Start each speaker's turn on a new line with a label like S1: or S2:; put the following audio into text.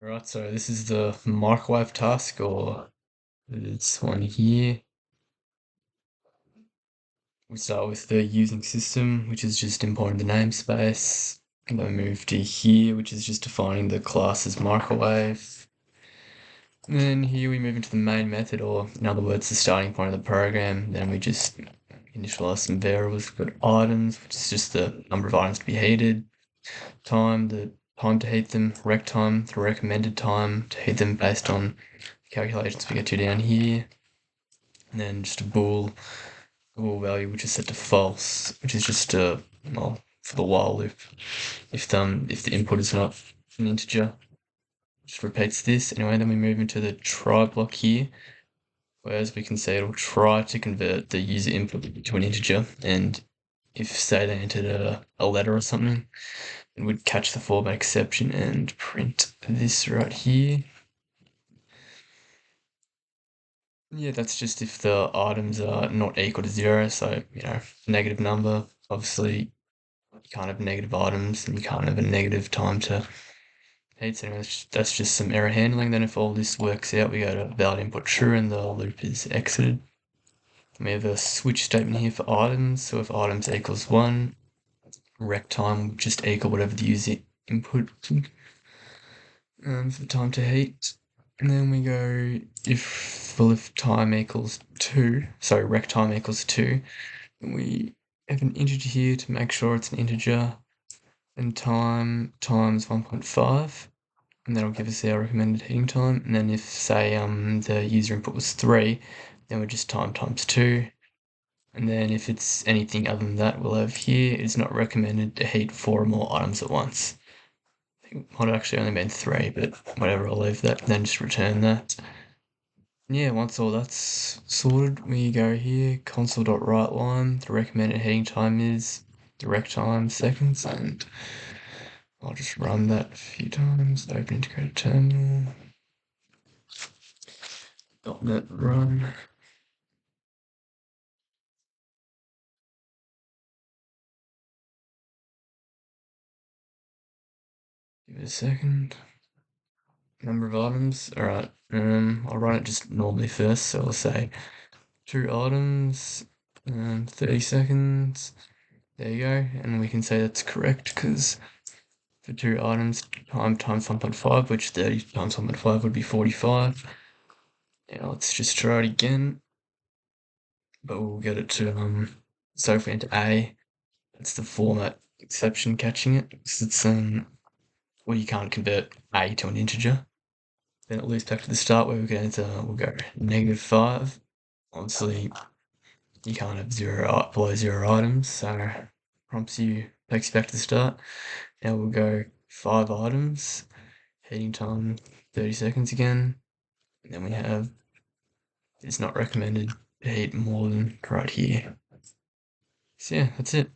S1: Right, so this is the microwave task, or this one here. We start with the using system, which is just importing the namespace. And then we move to here, which is just defining the class as microwave. And then here we move into the main method, or in other words, the starting point of the program. Then we just initialize some variables. We've got items, which is just the number of items to be heated. Time, the time to heat them. Rec time, the recommended time to heat them based on calculations we get to down here. And then just a bool value which is set to false, which is just well, for the while loop. If the input is not an integer, just repeats this. Anyway, then we move into the try block here, where as we can see, it'll try to convert the user input to an integer, and if say they entered a letter or something, it would catch the format exception and print this right here. Yeah, that's just if the items are not equal to 0, so, negative number. Obviously, you can't have negative items, and you can't have a negative time to heat. So anyway, that's just some error handling. Then if all this works out, we go to valid input true, and the loop is exited. We have a switch statement here for items, so if items equals 1, rec time will just equal whatever the user input for the time to heat. And then we go if time equals 2, sorry, rec time equals 2, and we have an integer here to make sure it's an integer, and time times 1.5, and that'll give us our recommended heating time. And then if say the user input was 3, then we just time times 2. And then if it's anything other than that, we'll have here, it's not recommended to heat 4 or more items at once. I think it might have actually only been 3, but whatever, I'll leave that, and then just return that. Yeah, once all that's sorted, we go here, console.writeLine, the recommended heating time is direct time seconds, and I'll just run that a few times, open integrated terminal, .NET run. Give it a second. Number of items, alright, I'll run it just normally first, so I'll say 2 items, 30 seconds, there you go, and we can say that's correct, because for 2 items, time times 1.5, which 30 times 1.5 would be 45. Now let's just try it again, but we'll get it to, so if we enter A, it's the format exception catching it, because it's, well, you can't convert A to an integer. Then it loops back to the start where we'll go -5. Obviously, you can't have below 0 items, so takes you back to the start. Now we'll go 5 items, heating time 30 seconds again, and then we have it's not recommended to heat more than right here. So yeah, that's it.